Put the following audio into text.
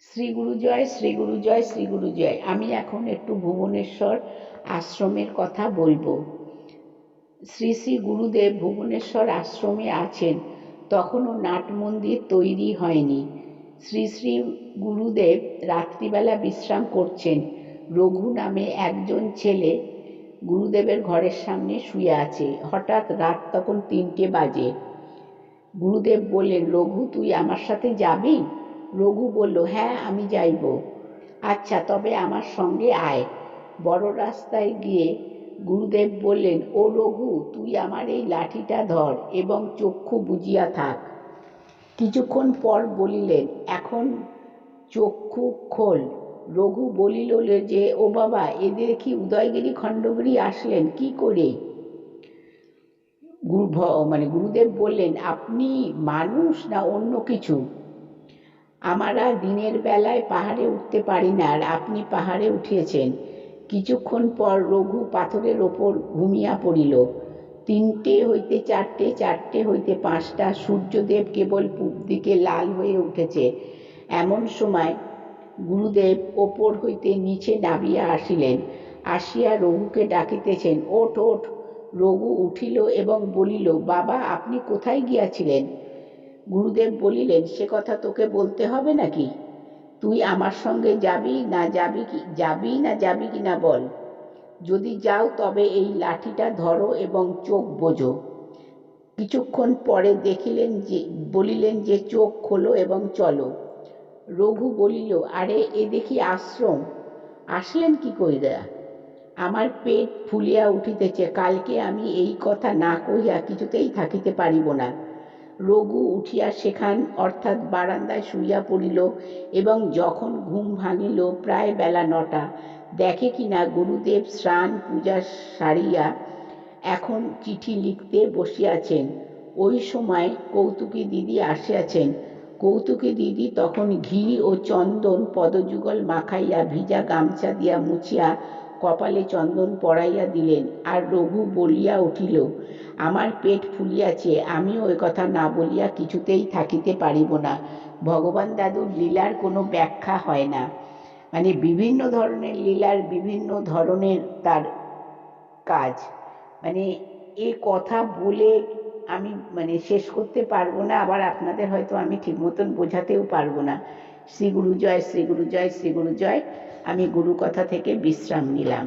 শ্রী গুরু জয়, শ্রী গুরু জয়, শ্রী গুরু জয়। আমি এখন একটু ভুবনেশ্বর আশ্রমের কথা বলবো। শ্রী শ্রী গুরুদেব ভুবনেশ্বর আশ্রমে আছেন, তখনও নাট মন্দির তৈরি হয়নি। শ্রী শ্রী গুরুদেব রাত্রিবেলা বিশ্রাম করছেন। রঘু নামে একজন ছেলে গুরুদেবের ঘরের সামনে শুয়ে আছে। হঠাৎ রাত তখন 3টে বাজে। গুরুদেব বললেন, রঘু, তুই আমার সাথে যাবি? রঘু বলল, হ্যাঁ, আমি যাইব। আচ্ছা, তবে আমার সঙ্গে আয়। বড় রাস্তায় গিয়ে গুরুদেব বললেন, ও রঘু, তুই আমার এই লাঠিটা ধর এবং চক্ষু বুজিয়া থাক। কিছুক্ষণ পর বলিলেন, এখন চক্ষু খোল। রঘু বলিল যে, ও বাবা, এদের কি উদয়গিরি খণ্ডগিরি আসলেন কি করে? গুরুদেব বললেন, আপনি মানুষ না অন্য কিছু? আমরা দিনের বেলায় পাহাড়ে উঠতে পারি না, আর আপনি পাহাড়ে উঠিয়েছেন। কিছুক্ষণ পর রঘু পাথরের ওপর ঘুমিয়া পড়িল। 3টে হইতে 4টে, 4টে হইতে 5টা, সূর্যদেব কেবল পূব দিকে লাল হয়ে উঠেছে। এমন সময় গুরুদেব ওপর হইতে নিচে নামিয়া আসিলেন। আসিয়া রঘুকে ডাকিতেছেন, ওঠ ওঠ। রঘু উঠিল এবং বলিল, বাবা, আপনি কোথায় গিয়াছিলেন? গুরুদেব বলিলেন, সে কথা তোকে বলতে হবে নাকি? তুই আমার সঙ্গে যাবি কি না বল। যদি যাও তবে এই লাঠিটা ধরো এবং চোখ বোঝো। কিছুক্ষণ পরে বলিলেন যে, চোখ খোলো এবং চলো। রঘু বলিল, আরে, এ দেখি আশ্রম। আসলেন কি কইরা? আমার পেট ফুলিয়া উঠিতেছে। কালকে আমি এই কথা না কহিয়া কিছুতেই থাকিতে পারিব না। রঘু উঠিয়া সেখান অর্থাৎ বারান্দায় শুইয়া পড়িল এবং যখন ঘুম ভাঙিল প্রায় বেলা 9টা, দেখে কিনা গুরুদেব স্নান পূজা সারিয়া এখন চিঠি লিখতে বসিয়াছেন। ওই সময় কৌতুকী দিদি আসিয়াছেন। কৌতুকী দিদি তখন ঘি ও চন্দন পদযুগল মাখাইয়া ভিজা গামছা দিয়া মুছিয়া কপালে চন্দন পরাইয়া দিলেন। আর রঘু বলিয়া উঠিল, আমার পেট ফুলিয়াছে, আমিও এ কথা না বলিয়া কিছুতেই থাকিতে পারিব না। ভগবান দাদুর লীলার কোনো ব্যাখ্যা হয় না। মানে বিভিন্ন ধরনের লীলার বিভিন্ন ধরনের তার কাজ। মানে এ কথা বলে আমি শেষ করতে পারবো না, আবার আপনাদের হয়তো আমি ঠিক মতন বোঝাতেও পারবো না। শ্রী গুরু জয়, শ্রী গুরু জয়, শ্রী গুরু জয়। আমি গুরু কথা থেকে বিশ্রাম নিলাম।